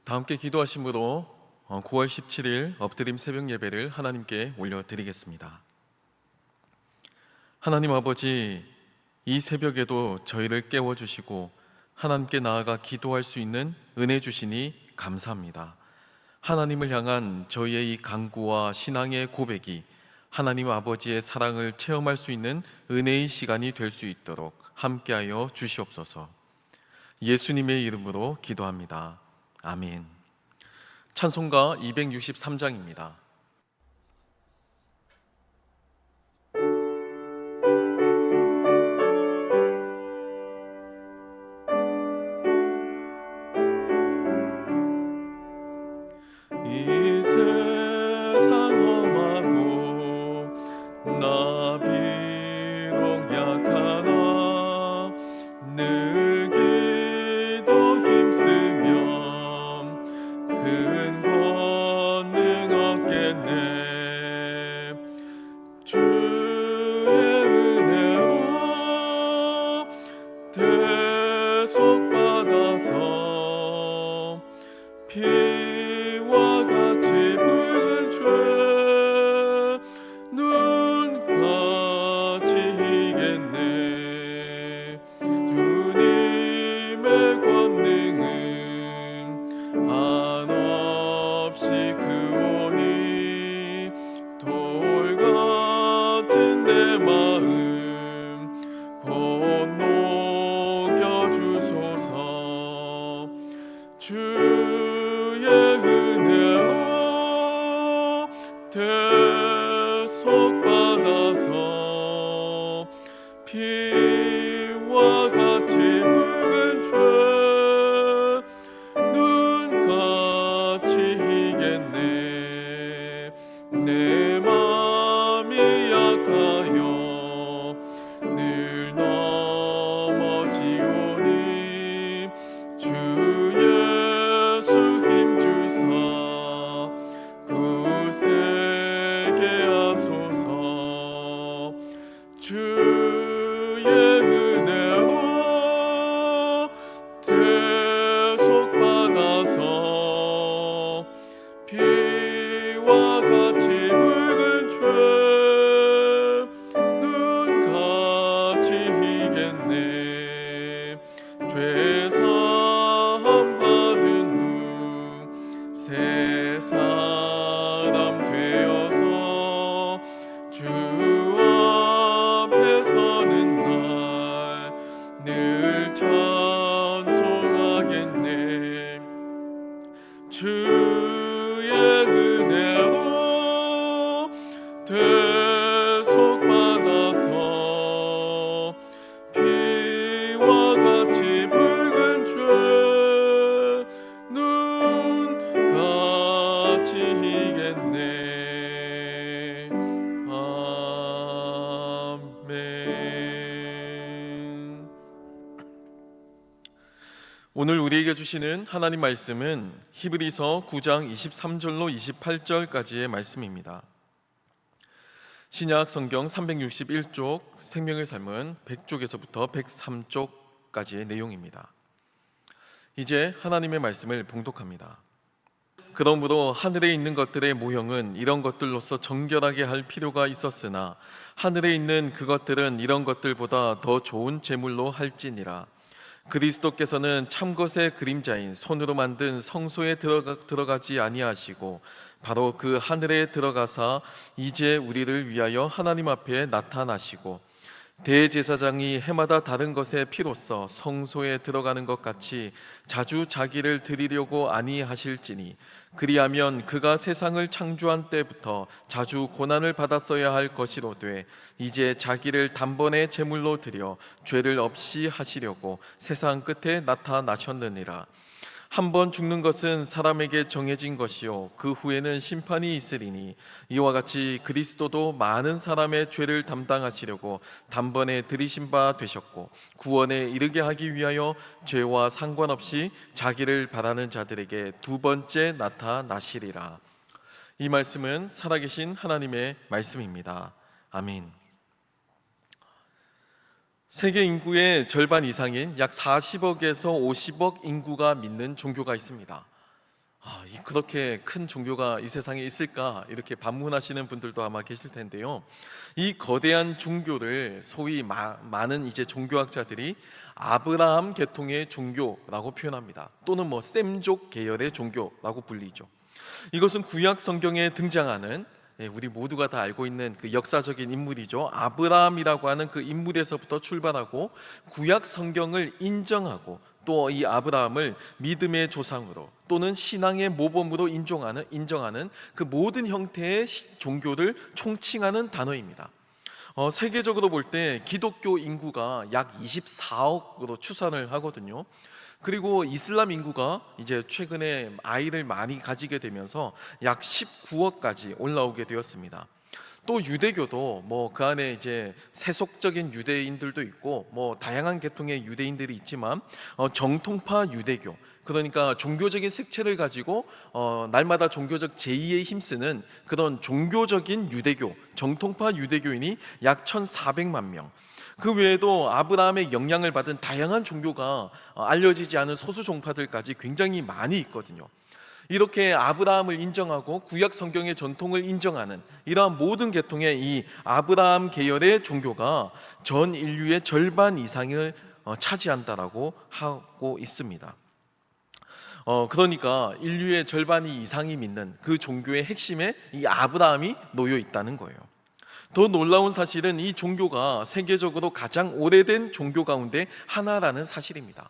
다 함께 기도하심으로 9월 17일 엎드림 새벽 예배를 하나님께 올려드리겠습니다. 하나님 아버지, 이 새벽에도 저희를 깨워주시고 하나님께 나아가 기도할 수 있는 은혜 주시니 감사합니다. 하나님을 향한 저희의 이 간구와 신앙의 고백이 하나님 아버지의 사랑을 체험할 수 있는 은혜의 시간이 될 수 있도록 함께하여 주시옵소서. 예수님의 이름으로 기도합니다. 아멘. 찬송가 263장입니다. 이 세상 험하고 나 비록 약하나 늘 기도 힘쓰면 큰 권능 얻겠네. 주의 은혜로 대속받아서 피와 같이 붉은 죄 눈같이 희겠네. 주님의 권능은 한없이 크오니 돌 같은 내 마음 곧 녹여주소서. 주의 은혜로 대속받아서 피와 같이 붉은 죄 눈같이 희겠네. 내 맘이 약하여 늘 넘어지오니 주 예수 힘주사 굳세게 하소서. 주의 은혜로 대속받아서 피와 같이 붉은 죄 눈같이 희겠네. 죄 사함 받은 후 새 사람 되어서 주 앞에 서는 날 늘 찬송하겠네. 주의 은혜로 대속받아서 피와 같이 붉은 죄 눈같이 희겠네. 아멘. 오늘 우리에게 주시는 하나님 말씀은 히브리서 9장 23절로 28절까지의 말씀입니다. 신약 성경 361쪽, 생명의 삶은 100쪽에서부터 103쪽까지의 내용입니다. 이제 하나님의 말씀을 봉독합니다. 그러므로 하늘에 있는 것들의 모형은 이런 것들로서 정결하게 할 필요가 있었으나 하늘에 있는 그것들은 이런 것들보다 더 좋은 제물로 할지니라. 그리스도께서는 참것의 그림자인 손으로 만든 성소에 들어가지 아니하시고 바로 그 하늘에 들어가사 이제 우리를 위하여 하나님 앞에 나타나시고 대제사장이 해마다 다른 것의 피로써 성소에 들어가는 것 같이 자주 자기를 드리려고 아니하실지니 그리하면 그가 세상을 창조한 때부터 자주 고난을 받았어야 할 것이로되 이제 자기를 단번에 제물로 드려 죄를 없이 하시려고 세상 끝에 나타나셨느니라. 한 번 죽는 것은 사람에게 정해진 것이요 그 후에는 심판이 있으리니 이와 같이 그리스도도 많은 사람의 죄를 담당하시려고 단번에 들이신 바 되셨고 구원에 이르게 하기 위하여 죄와 상관없이 자기를 바라는 자들에게 두 번째 나타나시리라. 이 말씀은 살아계신 하나님의 말씀입니다. 아멘. 세계 인구의 절반 이상인 약 40억에서 50억 인구가 믿는 종교가 있습니다. 그렇게 큰 종교가 이 세상에 있을까 이렇게 반문하시는 분들도 아마 계실 텐데요. 이 거대한 종교를 소위 많은 이제 종교학자들이 아브라함 계통의 종교라고 표현합니다. 또는 셈족 계열의 종교라고 불리죠. 이것은 구약 성경에 등장하는 우리 모두가 다 알고 있는 그 역사적인 인물이죠. 아브라함이라고 하는 그 인물에서부터 출발하고 구약 성경을 인정하고 또 이 아브라함을 믿음의 조상으로 또는 신앙의 모범으로 인정하는 그 모든 형태의 종교를 총칭하는 단어입니다. 세계적으로 볼 때 기독교 인구가 약 24억으로 추산을 하거든요. 그리고 이슬람 인구가 이제 최근에 아이를 많이 가지게 되면서 약 19억까지 올라오게 되었습니다. 또 유대교도 그 안에 이제 세속적인 유대인들도 있고 다양한 계통의 유대인들이 있지만 정통파 유대교, 그러니까 종교적인 색채를 가지고 날마다 종교적 제의에 힘쓰는 그런 종교적인 유대교, 정통파 유대교인이 약 1,400만 명. 그 외에도 아브라함의 영향을 받은 다양한 종교가 알려지지 않은 소수 종파들까지 굉장히 많이 있거든요. 이렇게 아브라함을 인정하고 구약 성경의 전통을 인정하는 이러한 모든 계통의 이 아브라함 계열의 종교가 전 인류의 절반 이상을 차지한다라고 하고 있습니다. 그러니까 인류의 절반 이상이 믿는 그 종교의 핵심에 이 아브라함이 놓여 있다는 거예요. 더 놀라운 사실은 이 종교가 세계적으로 가장 오래된 종교 가운데 하나라는 사실입니다.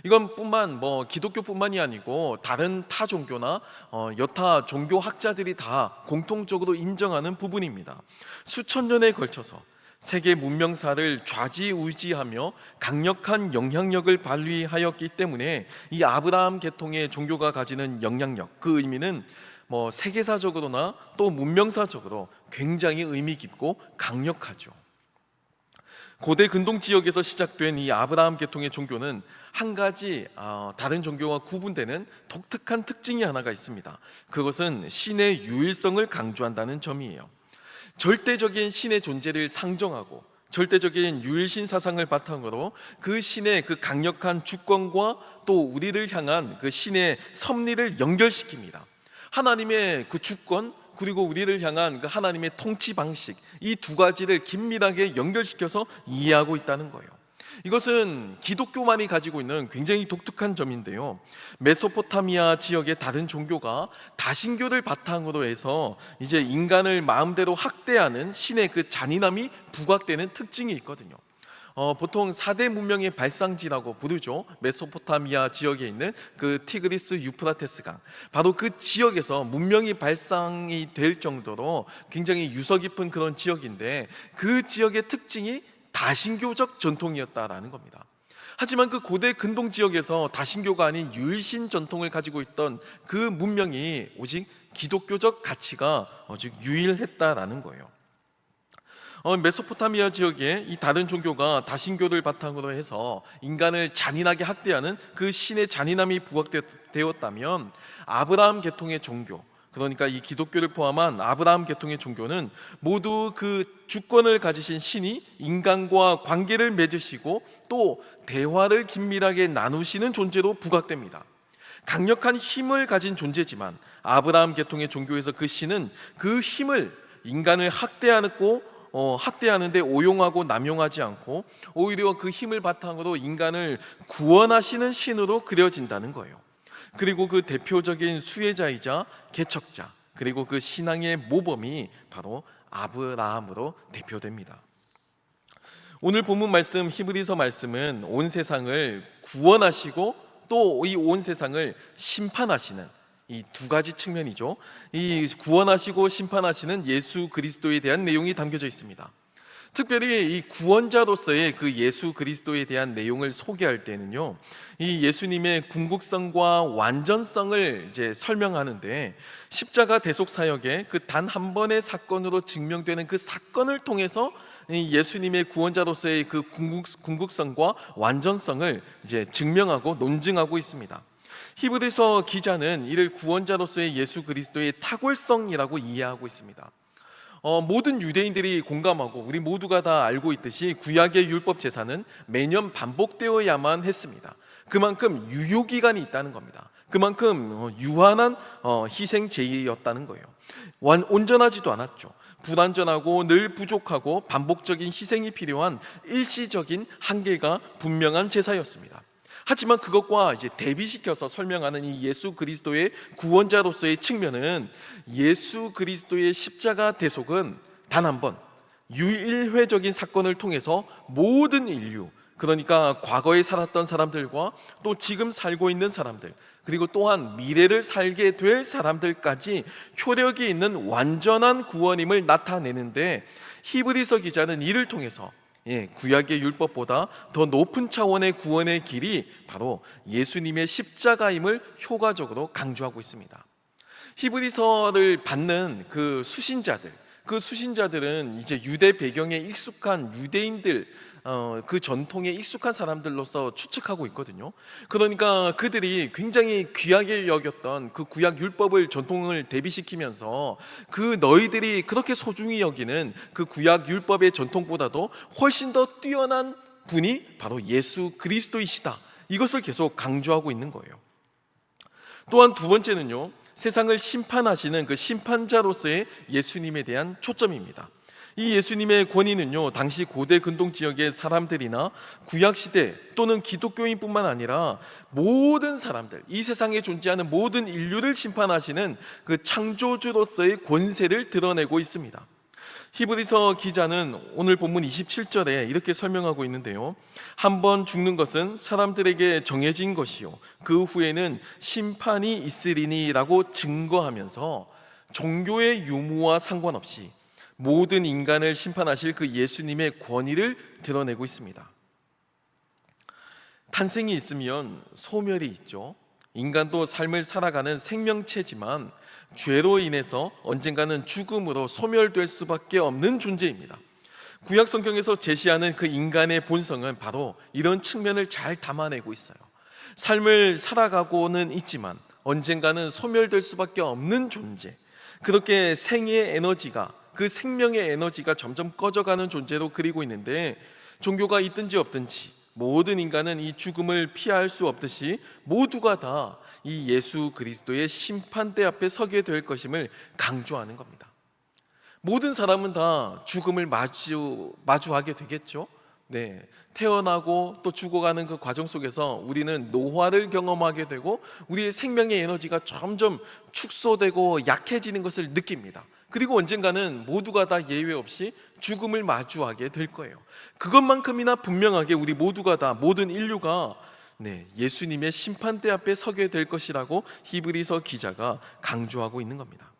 이건 기독교뿐만이 아니고 다른 타 종교나 여타 종교학자들이 다 공통적으로 인정하는 부분입니다. 수천 년에 걸쳐서 세계 문명사를 좌지우지하며 강력한 영향력을 발휘하였기 때문에 이 아브라함 계통의 종교가 가지는 영향력, 그 의미는 세계사적으로나 또 문명사적으로 굉장히 의미 깊고 강력하죠. 고대 근동 지역에서 시작된 이 아브라함 계통의 종교는 한 가지 다른 종교와 구분되는 독특한 특징이 하나가 있습니다. 그것은 신의 유일성을 강조한다는 점이에요. 절대적인 신의 존재를 상정하고 절대적인 유일신 사상을 바탕으로 그 신의 그 강력한 주권과 또 우리를 향한 그 신의 섭리를 연결시킵니다. 하나님의 그 주권 그리고 우리를 향한 그 하나님의 통치 방식, 이 두 가지를 긴밀하게 연결시켜서 이해하고 있다는 거예요. 이것은 기독교만이 가지고 있는 굉장히 독특한 점인데요. 메소포타미아 지역의 다른 종교가 다신교를 바탕으로 해서 이제 인간을 마음대로 학대하는 신의 그 잔인함이 부각되는 특징이 있거든요. 보통 4대 문명의 발상지라고 부르죠. 메소포타미아 지역에 있는 그 티그리스 유프라테스 강, 바로 그 지역에서 문명이 발상이 될 정도로 굉장히 유서 깊은 그런 지역인데 그 지역의 특징이 다신교적 전통이었다라는 겁니다. 하지만 그 고대 근동 지역에서 다신교가 아닌 유일신 전통을 가지고 있던 그 문명이 오직 기독교적 가치가 오직 유일했다라는 거예요. 메소포타미아 지역에 이 다른 종교가 다신교를 바탕으로 해서 인간을 잔인하게 학대하는 그 신의 잔인함이 부각되었다면 아브라함 계통의 종교, 그러니까 이 기독교를 포함한 아브라함 계통의 종교는 모두 그 주권을 가지신 신이 인간과 관계를 맺으시고 또 대화를 긴밀하게 나누시는 존재로 부각됩니다. 강력한 힘을 가진 존재지만 아브라함 계통의 종교에서 그 신은 그 힘을 인간을 학대하는데 오용하고 남용하지 않고 오히려 그 힘을 바탕으로 인간을 구원하시는 신으로 그려진다는 거예요. 그리고 그 대표적인 수혜자이자 개척자, 그리고 그 신앙의 모범이 바로 아브라함으로 대표됩니다. 오늘 본문 말씀 히브리서 말씀은 온 세상을 구원하시고 또 이 온 세상을 심판하시는 이 두 가지 측면이죠. 이 구원하시고 심판하시는 예수 그리스도에 대한 내용이 담겨져 있습니다. 특별히 이 구원자로서의 그 예수 그리스도에 대한 내용을 소개할 때는요, 이 예수님의 궁극성과 완전성을 이제 설명하는데 십자가 대속 사역의 그 단 한 번의 사건으로 증명되는 그 사건을 통해서 이 예수님의 구원자로서의 그 궁극성과 완전성을 이제 증명하고 논증하고 있습니다. 히브리서 기자는 이를 구원자로서의 예수 그리스도의 탁월성이라고 이해하고 있습니다. 모든 유대인들이 공감하고 우리 모두가 다 알고 있듯이 구약의 율법 제사는 매년 반복되어야만 했습니다. 그만큼 유효기간이 있다는 겁니다. 그만큼 유한한 희생 제의였다는 거예요. 온전하지도 않았죠. 불완전하고 늘 부족하고 반복적인 희생이 필요한 일시적인 한계가 분명한 제사였습니다. 하지만 그것과 이제 대비시켜서 설명하는 이 예수 그리스도의 구원자로서의 측면은, 예수 그리스도의 십자가 대속은 단 한 번 유일회적인 사건을 통해서 모든 인류, 그러니까 과거에 살았던 사람들과 또 지금 살고 있는 사람들, 그리고 또한 미래를 살게 될 사람들까지 효력이 있는 완전한 구원임을 나타내는데, 히브리서 기자는 이를 통해서 구약의 율법보다 더 높은 차원의 구원의 길이 바로 예수님의 십자가임을 효과적으로 강조하고 있습니다. 히브리서를 받는 그 수신자들은 이제 유대 배경에 익숙한 유대인들, 그 전통에 익숙한 사람들로서 추측하고 있거든요. 그러니까 그들이 굉장히 귀하게 여겼던 그 구약 율법을 전통을 대비시키면서 그 너희들이 그렇게 소중히 여기는 그 구약 율법의 전통보다도 훨씬 더 뛰어난 분이 바로 예수 그리스도이시다, 이것을 계속 강조하고 있는 거예요. 또한 두 번째는요, 세상을 심판하시는 그 심판자로서의 예수님에 대한 초점입니다. 이 예수님의 권위는요, 당시 고대 근동 지역의 사람들이나 구약시대 또는 기독교인뿐만 아니라 모든 사람들, 이 세상에 존재하는 모든 인류를 심판하시는 그 창조주로서의 권세를 드러내고 있습니다. 히브리서 기자는 오늘 본문 27절에 이렇게 설명하고 있는데요, 한번 죽는 것은 사람들에게 정해진 것이요 그 후에는 심판이 있으리니 라고 증거하면서 종교의 유무와 상관없이 모든 인간을 심판하실 그 예수님의 권위를 드러내고 있습니다. 탄생이 있으면 소멸이 있죠. 인간도 삶을 살아가는 생명체지만 죄로 인해서 언젠가는 죽음으로 소멸될 수밖에 없는 존재입니다. 구약 성경에서 제시하는 그 인간의 본성은 바로 이런 측면을 잘 담아내고 있어요. 삶을 살아가고는 있지만 언젠가는 소멸될 수밖에 없는 존재, 그렇게 생의 에너지가, 그 생명의 에너지가 점점 꺼져가는 존재로 그리고 있는데, 종교가 있든지 없든지 모든 인간은 이 죽음을 피할 수 없듯이 모두가 다 이 예수 그리스도의 심판대 앞에 서게 될 것임을 강조하는 겁니다. 모든 사람은 다 죽음을 마주하게 되겠죠. 태어나고 또 죽어가는 그 과정 속에서 우리는 노화를 경험하게 되고 우리의 생명의 에너지가 점점 축소되고 약해지는 것을 느낍니다. 그리고 언젠가는 모두가 다 예외 없이 죽음을 마주하게 될 거예요. 그것만큼이나 분명하게 우리 모두가 다, 모든 인류가 예수님의 심판대 앞에 서게 될 것이라고 히브리서 기자가 강조하고 있는 겁니다.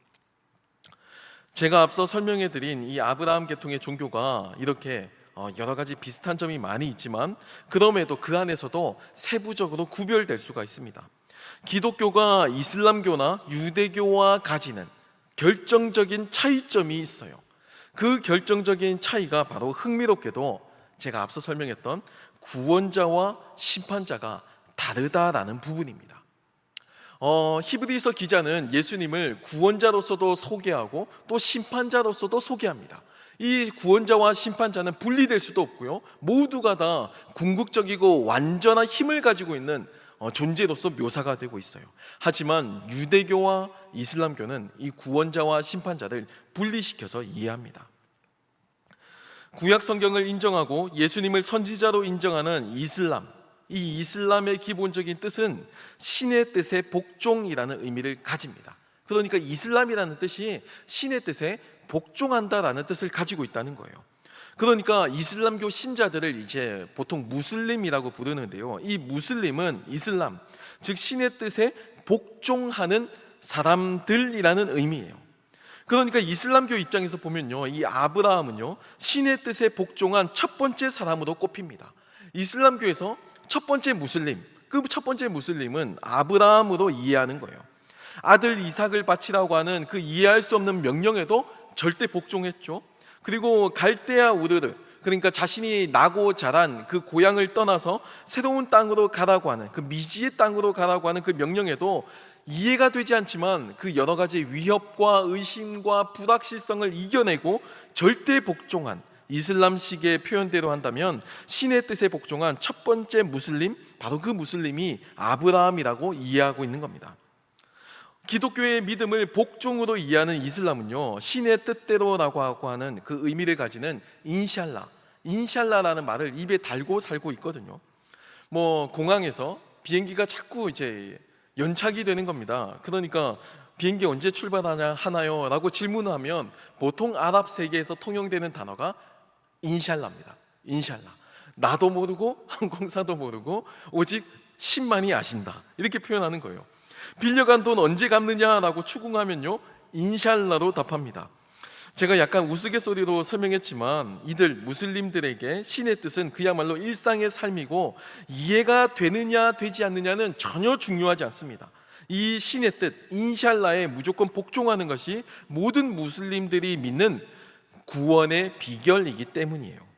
제가 앞서 설명해드린 이 아브라함 계통의 종교가 이렇게 여러 가지 비슷한 점이 많이 있지만 그럼에도 그 안에서도 세부적으로 구별될 수가 있습니다. 기독교가 이슬람교나 유대교와 가지는 결정적인 차이점이 있어요. 그 결정적인 차이가 바로 흥미롭게도 제가 앞서 설명했던 구원자와 심판자가 다르다라는 부분입니다. 히브리서 기자는 예수님을 구원자로서도 소개하고 또 심판자로서도 소개합니다. 이 구원자와 심판자는 분리될 수도 없고요, 모두가 다 궁극적이고 완전한 힘을 가지고 있는 존재로서 묘사가 되고 있어요. 하지만 유대교와 이슬람교는 이 구원자와 심판자를 분리시켜서 이해합니다. 구약 성경을 인정하고 예수님을 선지자로 인정하는 이슬람, 이 이슬람의 기본적인 뜻은 신의 뜻의 복종이라는 의미를 가집니다. 그러니까 이슬람이라는 뜻이 신의 뜻에 복종한다라는 뜻을 가지고 있다는 거예요. 그러니까 이슬람교 신자들을 이제 보통 무슬림이라고 부르는데요, 이 무슬림은 이슬람, 즉 신의 뜻에 복종하는 사람들이라는 의미예요. 그러니까 이슬람교 입장에서 보면요, 이 아브라함은요 신의 뜻에 복종한 첫 번째 사람으로 꼽힙니다. 이슬람교에서 첫 번째 무슬림, 그 첫 번째 무슬림은 아브라함으로 이해하는 거예요. 아들 이삭을 바치라고 하는 그 이해할 수 없는 명령에도 절대 복종했죠. 그리고 갈대아 우르르, 그러니까 자신이 나고 자란 그 고향을 떠나서 새로운 땅으로 가라고 하는, 그 미지의 땅으로 가라고 하는 그 명령에도 이해가 되지 않지만 그 여러 가지 위협과 의심과 불확실성을 이겨내고 절대 복종한, 이슬람식의 표현대로 한다면 신의 뜻에 복종한 첫 번째 무슬림, 바로 그 무슬림이 아브라함이라고 이해하고 있는 겁니다. 기독교의 믿음을 복종으로 이해하는 이슬람은요, 신의 뜻대로라고 하는 그 의미를 가지는 인샬라라는 말을 입에 달고 살고 있거든요. 공항에서 비행기가 자꾸 이제 연착이 되는 겁니다. 그러니까 비행기 언제 출발하나요? 라고 질문하면 보통 아랍 세계에서 통용되는 단어가 인샬라입니다. 인샬라. 나도 모르고 항공사도 모르고 오직 신만이 아신다, 이렇게 표현하는 거예요. 빌려간 돈 언제 갚느냐라고 추궁하면요, 인샬라로 답합니다. 제가 약간 우스갯소리로 설명했지만 이들 무슬림들에게 신의 뜻은 그야말로 일상의 삶이고, 이해가 되느냐 되지 않느냐는 전혀 중요하지 않습니다. 이 신의 뜻 인샬라에 무조건 복종하는 것이 모든 무슬림들이 믿는 구원의 비결이기 때문이에요.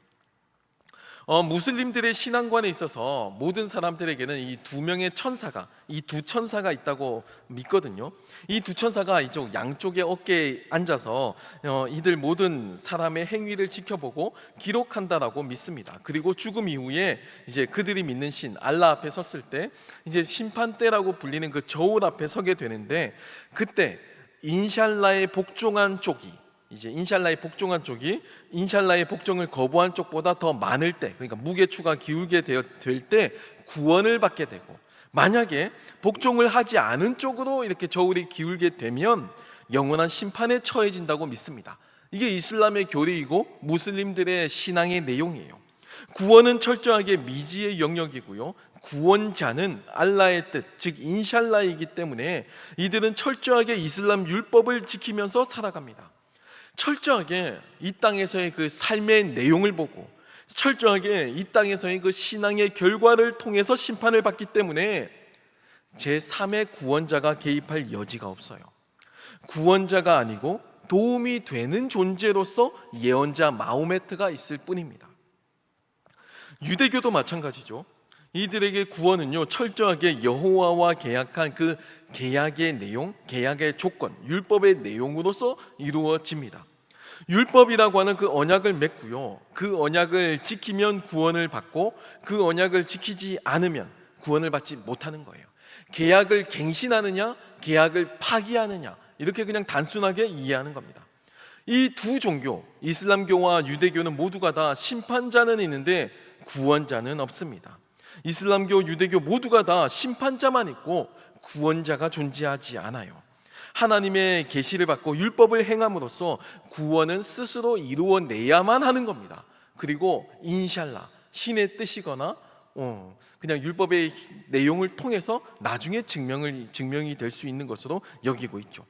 무슬림들의 신앙관에 있어서 모든 사람들에게는 이 두 천사가 있다고 믿거든요. 이 두 천사가 이쪽 양쪽의 어깨에 앉아서 이들 모든 사람의 행위를 지켜보고 기록한다라고 믿습니다. 그리고 죽음 이후에 이제 그들이 믿는 신 알라 앞에 섰을 때 이제 심판대라고 불리는 그 저울 앞에 서게 되는데, 그때 인샬라의 복종한 쪽이 인샬라의 복종을 거부한 쪽보다 더 많을 때, 그러니까 무게추가 기울게 될 때 구원을 받게 되고, 만약에 복종을 하지 않은 쪽으로 이렇게 저울이 기울게 되면 영원한 심판에 처해진다고 믿습니다. 이게 이슬람의 교리이고 무슬림들의 신앙의 내용이에요. 구원은 철저하게 미지의 영역이고요, 구원자는 알라의 뜻, 즉 인샬라이기 때문에 이들은 철저하게 이슬람 율법을 지키면서 살아갑니다. 철저하게 이 땅에서의 그 삶의 내용을 보고, 철저하게 이 땅에서의 그 신앙의 결과를 통해서 심판을 받기 때문에 제3의 구원자가 개입할 여지가 없어요. 구원자가 아니고 도움이 되는 존재로서 예언자 마호메트가 있을 뿐입니다. 유대교도 마찬가지죠. 이들에게 구원은요, 철저하게 여호와와 계약한 그 계약의 내용, 계약의 조건, 율법의 내용으로서 이루어집니다. 율법이라고 하는 그 언약을 맺고요, 그 언약을 지키면 구원을 받고, 그 언약을 지키지 않으면 구원을 받지 못하는 거예요. 계약을 갱신하느냐, 계약을 파기하느냐, 이렇게 그냥 단순하게 이해하는 겁니다. 이 두 종교, 이슬람교와 유대교는 모두가 다 심판자는 있는데 구원자는 없습니다. 이슬람교, 유대교 모두가 다 심판자만 있고 구원자가 존재하지 않아요. 하나님의 계시를 받고 율법을 행함으로써 구원은 스스로 이루어내야만 하는 겁니다. 그리고 인샬라, 신의 뜻이거나 그냥 율법의 내용을 통해서 나중에 증명이 될 수 있는 것으로 여기고 있죠.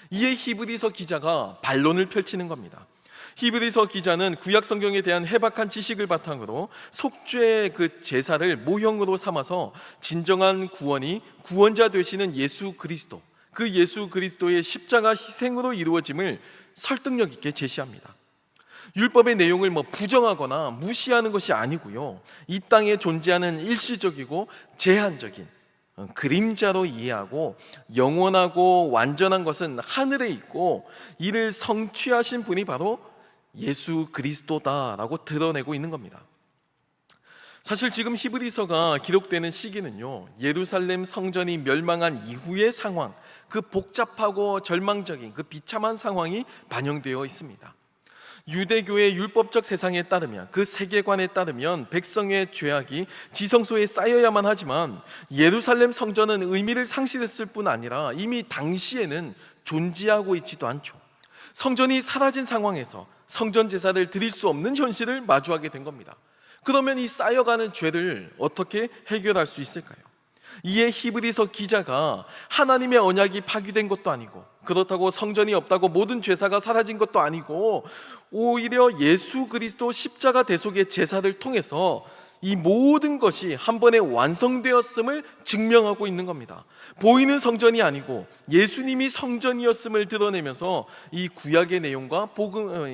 이에 히브리서 기자가 반론을 펼치는 겁니다. 히브리서 기자는 구약 성경에 대한 해박한 지식을 바탕으로 속죄의 그 제사를 모형으로 삼아서 진정한 구원이 구원자 되시는 예수 그리스도, 그 예수 그리스도의 십자가 희생으로 이루어짐을 설득력 있게 제시합니다. 율법의 내용을 부정하거나 무시하는 것이 아니고요, 이 땅에 존재하는 일시적이고 제한적인 그림자로 이해하고, 영원하고 완전한 것은 하늘에 있고 이를 성취하신 분이 바로 예수 그리스도다라고 드러내고 있는 겁니다. 사실 지금 히브리서가 기록되는 시기는요, 예루살렘 성전이 멸망한 이후의 상황, 그 복잡하고 절망적인 그 비참한 상황이 반영되어 있습니다. 유대교의 율법적 세상에 따르면, 그 세계관에 따르면 백성의 죄악이 지성소에 쌓여야만 하지만 예루살렘 성전은 의미를 상실했을 뿐 아니라 이미 당시에는 존재하고 있지도 않죠. 성전이 사라진 상황에서 성전 제사를 드릴 수 없는 현실을 마주하게 된 겁니다. 그러면 이 쌓여가는 죄를 어떻게 해결할 수 있을까요? 이에 히브리서 기자가 하나님의 언약이 파기된 것도 아니고, 그렇다고 성전이 없다고 모든 죄사가 사라진 것도 아니고, 오히려 예수 그리스도 십자가 대속의 제사를 통해서 이 모든 것이 한 번에 완성되었음을 증명하고 있는 겁니다. 보이는 성전이 아니고 예수님이 성전이었음을 드러내면서 이 구약의 내용과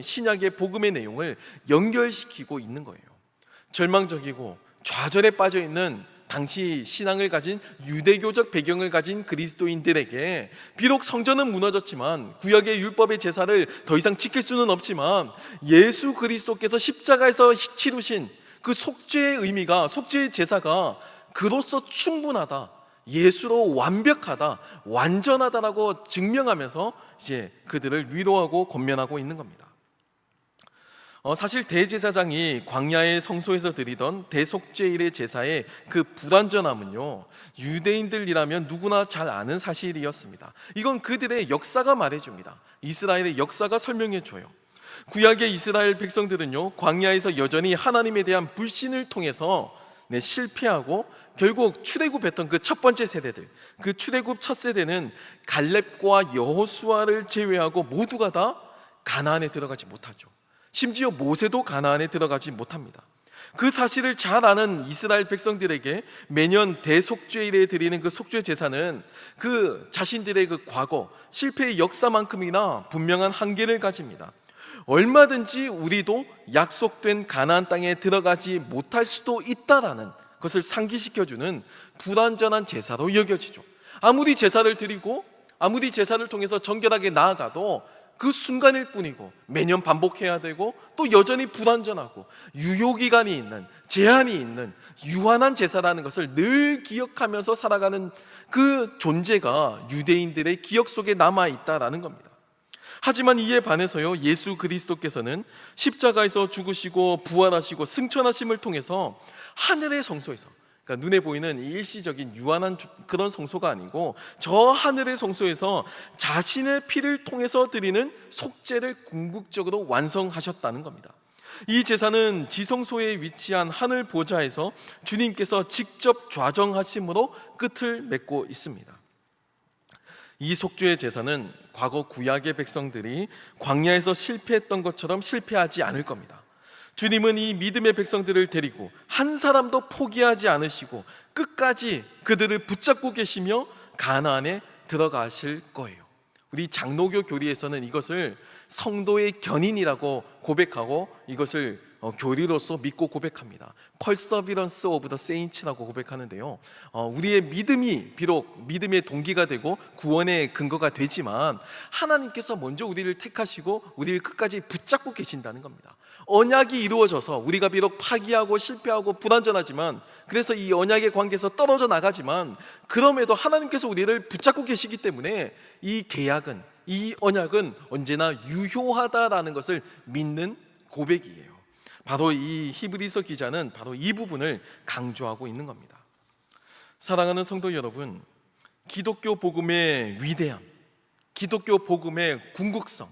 신약의 복음의 내용을 연결시키고 있는 거예요. 절망적이고 좌절에 빠져 있는 당시 신앙을 가진 유대교적 배경을 가진 그리스도인들에게 비록 성전은 무너졌지만, 구약의 율법의 제사를 더 이상 지킬 수는 없지만, 예수 그리스도께서 십자가에서 치르신 그 속죄의 의미가, 속죄의 제사가 그로서 충분하다, 예수로 완벽하다, 완전하다라고 증명하면서 이제 그들을 위로하고 권면하고 있는 겁니다. 사실 대제사장이 광야의 성소에서 드리던 대속죄일의 제사의 그 불완전함은요, 유대인들이라면 누구나 잘 아는 사실이었습니다. 이건 그들의 역사가 말해줍니다. 이스라엘의 역사가 설명해줘요. 구약의 이스라엘 백성들은요, 광야에서 여전히 하나님에 대한 불신을 통해서 실패하고 결국 출애굽했던 그 첫 번째 세대들, 그 출애굽 첫 세대는 갈렙과 여호수아를 제외하고 모두가 다 가나안에 들어가지 못하죠. 심지어 모세도 가나안에 들어가지 못합니다. 그 사실을 잘 아는 이스라엘 백성들에게 매년 대속죄일에 드리는 그 속죄 제사는 그 자신들의 그 과거 실패의 역사만큼이나 분명한 한계를 가집니다. 얼마든지 우리도 약속된 가나안 땅에 들어가지 못할 수도 있다라는 것을 상기시켜주는 불완전한 제사로 여겨지죠. 아무리 제사를 드리고 아무리 제사를 통해서 정결하게 나아가도 그 순간일 뿐이고 매년 반복해야 되고 또 여전히 불완전하고 유효기간이 있는, 제한이 있는 유한한 제사라는 것을 늘 기억하면서 살아가는 그 존재가 유대인들의 기억 속에 남아있다라는 겁니다. 하지만 이에 반해서요, 예수 그리스도께서는 십자가에서 죽으시고 부활하시고 승천하심을 통해서 하늘의 성소에서, 그러니까 눈에 보이는 일시적인 유한한 그런 성소가 아니고 저 하늘의 성소에서 자신의 피를 통해서 드리는 속죄를 궁극적으로 완성하셨다는 겁니다. 이 제사는 지성소에 위치한 하늘 보좌에서 주님께서 직접 좌정하심으로 끝을 맺고 있습니다. 이 속죄의 제사는 과거 구약의 백성들이 광야에서 실패했던 것처럼 실패하지 않을 겁니다. 주님은 이 믿음의 백성들을 데리고 한 사람도 포기하지 않으시고 끝까지 그들을 붙잡고 계시며 가나안에 들어가실 거예요. 우리 장로교 교리에서는 이것을 성도의 견인이라고 고백하고 이것을 교리로서 믿고 고백합니다. Perseverance of the Saints라고 고백하는데요, 우리의 믿음이 비록 믿음의 동기가 되고 구원의 근거가 되지만 하나님께서 먼저 우리를 택하시고 우리를 끝까지 붙잡고 계신다는 겁니다. 언약이 이루어져서 우리가 비록 파기하고 실패하고 불완전하지만, 그래서 이 언약의 관계에서 떨어져 나가지만 그럼에도 하나님께서 우리를 붙잡고 계시기 때문에 이 계약은, 이 언약은 언제나 유효하다라는 것을 믿는 고백이에요. 바로 이 히브리서 기자는 바로 이 부분을 강조하고 있는 겁니다. 사랑하는 성도 여러분, 기독교 복음의 위대함, 기독교 복음의 궁극성,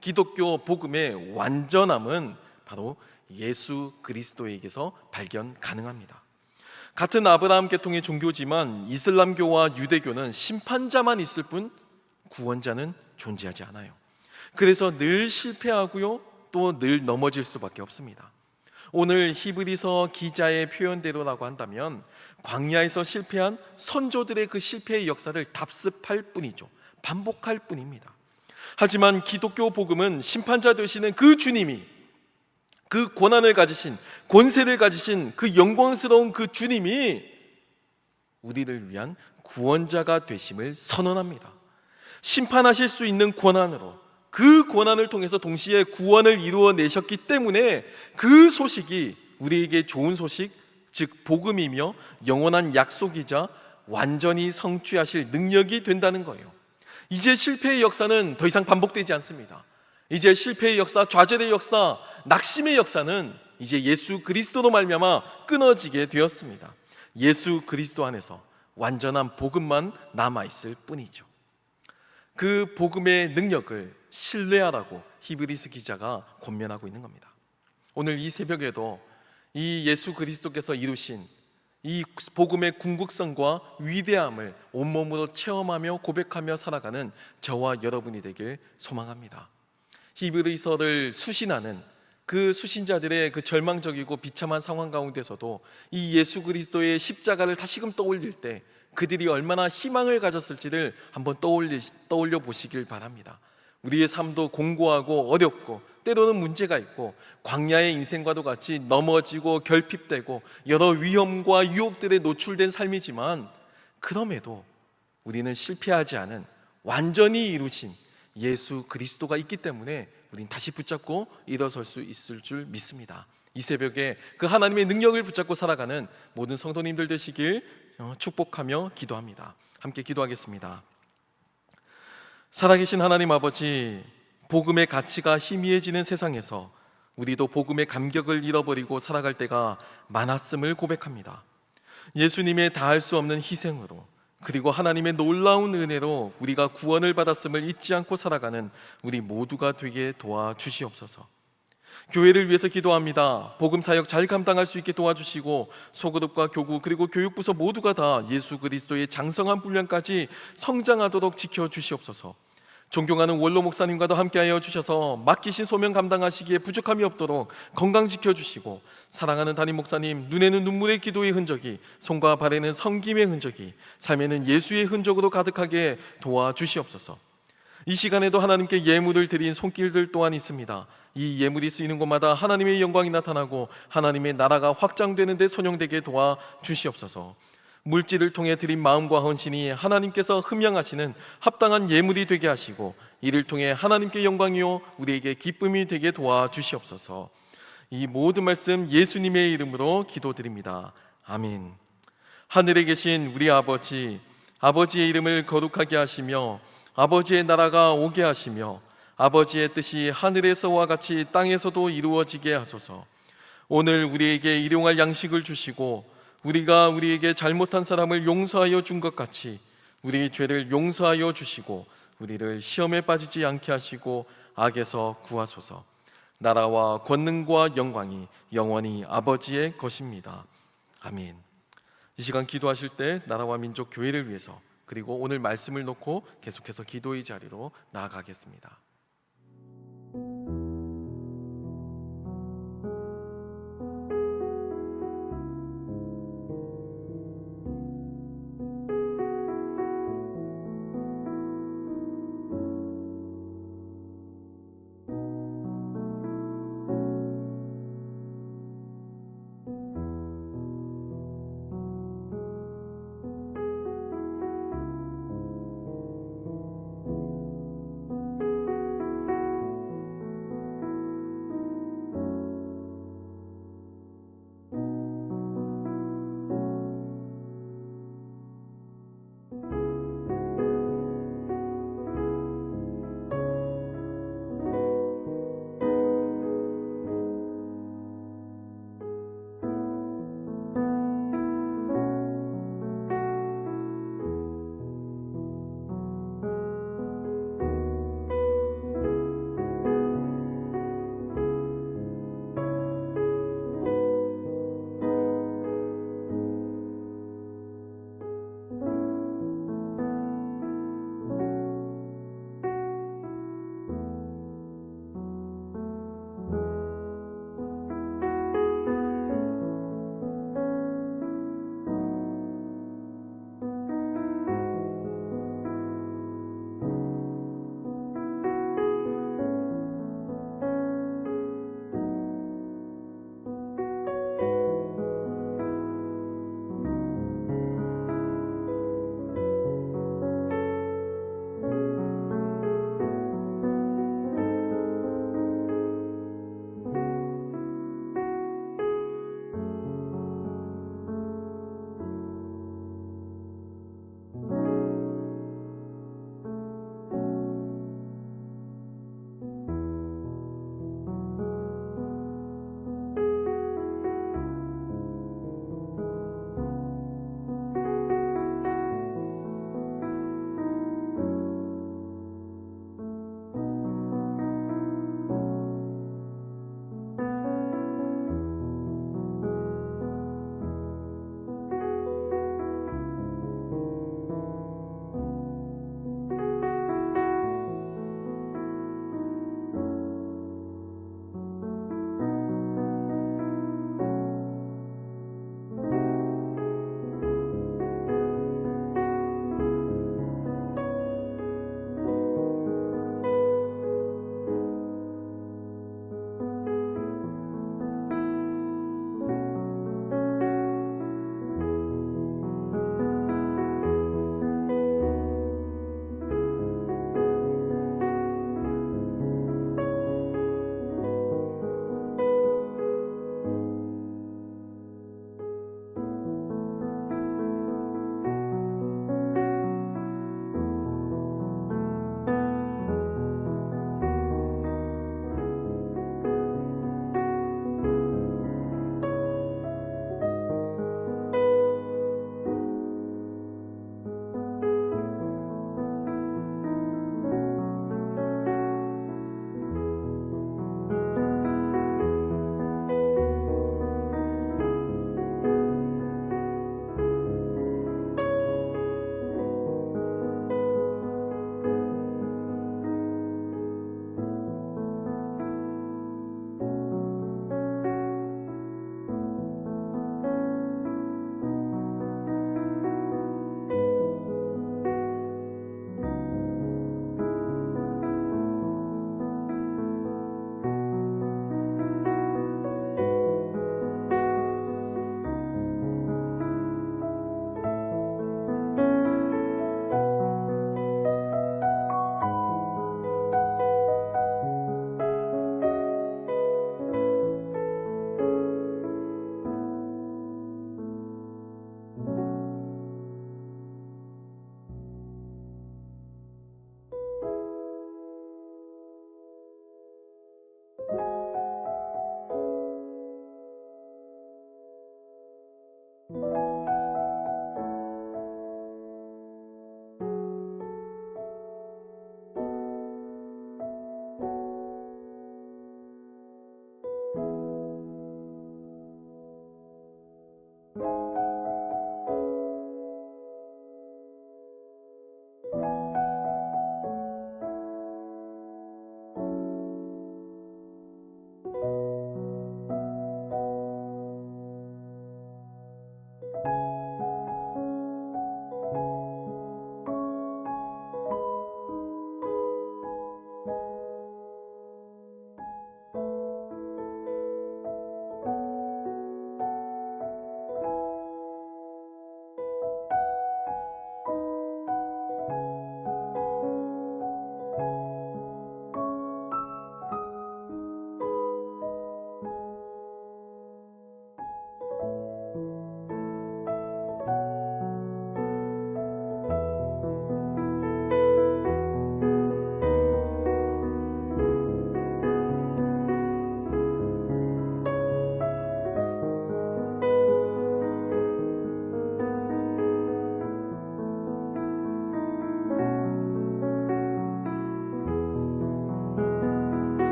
기독교 복음의 완전함은 바로 예수 그리스도에게서 발견 가능합니다. 같은 아브라함 계통의 종교지만 이슬람교와 유대교는 심판자만 있을 뿐 구원자는 존재하지 않아요. 그래서 늘 실패하고요, 또 늘 넘어질 수밖에 없습니다. 오늘 히브리서 기자의 표현대로라고 한다면 광야에서 실패한 선조들의 그 실패의 역사를 답습할 뿐이죠. 반복할 뿐입니다. 하지만 기독교 복음은 심판자 되시는 그 주님이, 그 고난을 가지신, 권세를 가지신 그 영광스러운 그 주님이 우리를 위한 구원자가 되심을 선언합니다. 심판하실 수 있는 권한으로, 그 권한을 통해서 동시에 구원을 이루어내셨기 때문에 그 소식이 우리에게 좋은 소식, 즉 복음이며 영원한 약속이자 완전히 성취하실 능력이 된다는 거예요. 이제 실패의 역사는 더 이상 반복되지 않습니다. 이제 실패의 역사, 좌절의 역사, 낙심의 역사는 이제 예수 그리스도로 말미암아 끊어지게 되었습니다. 예수 그리스도 안에서 완전한 복음만 남아있을 뿐이죠. 그 복음의 능력을 신뢰하라고 히브리서 기자가 권면하고 있는 겁니다. 오늘 이 새벽에도 이 예수 그리스도께서 이루신 이 복음의 궁극성과 위대함을 온몸으로 체험하며 고백하며 살아가는 저와 여러분이 되길 소망합니다. 히브리서를 수신하는 그 수신자들의 그 절망적이고 비참한 상황 가운데서도 이 예수 그리스도의 십자가를 다시금 떠올릴 때 그들이 얼마나 희망을 가졌을지를 한번 떠올려 보시길 바랍니다. 우리의 삶도 공고하고 어렵고 때로는 문제가 있고 광야의 인생과도 같이 넘어지고 결핍되고 여러 위험과 유혹들에 노출된 삶이지만, 그럼에도 우리는 실패하지 않은 완전히 이루신 예수 그리스도가 있기 때문에 우린 다시 붙잡고 일어설 수 있을 줄 믿습니다. 이 새벽에 그 하나님의 능력을 붙잡고 살아가는 모든 성도님들 되시길 축복하며 기도합니다. 함께 기도하겠습니다. 살아계신 하나님 아버지, 복음의 가치가 희미해지는 세상에서 우리도 복음의 감격을 잃어버리고 살아갈 때가 많았음을 고백합니다. 예수님의 다할 수 없는 희생으로, 그리고 하나님의 놀라운 은혜로 우리가 구원을 받았음을 잊지 않고 살아가는 우리 모두가 되게 도와주시옵소서. 교회를 위해서 기도합니다. 복음 사역 잘 감당할 수 있게 도와주시고, 소그룹과 교구 그리고 교육부서 모두가 다 예수 그리스도의 장성한 분량까지 성장하도록 지켜주시옵소서. 존경하는 원로 목사님과도 함께하여 주셔서 맡기신 소명 감당하시기에 부족함이 없도록 건강 지켜주시고, 사랑하는 담임 목사님, 눈에는 눈물의 기도의 흔적이, 손과 발에는 섬김의 흔적이, 삶에는 예수의 흔적으로 가득하게 도와주시옵소서. 이 시간에도 하나님께 예물을 드린 손길들 또한 있습니다. 이 예물이 쓰이는 곳마다 하나님의 영광이 나타나고 하나님의 나라가 확장되는 데 선용되게 도와주시옵소서. 물질을 통해 드린 마음과 헌신이 하나님께서 흠양하시는 합당한 예물이 되게 하시고, 이를 통해 하나님께 영광이요 우리에게 기쁨이 되게 도와주시옵소서. 이 모든 말씀 예수님의 이름으로 기도드립니다. 아멘. 하늘에 계신 우리 아버지, 아버지의 이름을 거룩하게 하시며 아버지의 나라가 오게 하시며 아버지의 뜻이 하늘에서와 같이 땅에서도 이루어지게 하소서. 오늘 우리에게 일용할 양식을 주시고, 우리가 우리에게 잘못한 사람을 용서하여 준 것 같이 우리 죄를 용서하여 주시고, 우리를 시험에 빠지지 않게 하시고 악에서 구하소서. 나라와 권능과 영광이 영원히 아버지의 것입니다. 아멘. 이 시간 기도하실 때 나라와 민족 교회를 위해서, 그리고 오늘 말씀을 놓고 계속해서 기도의 자리로 나아가겠습니다.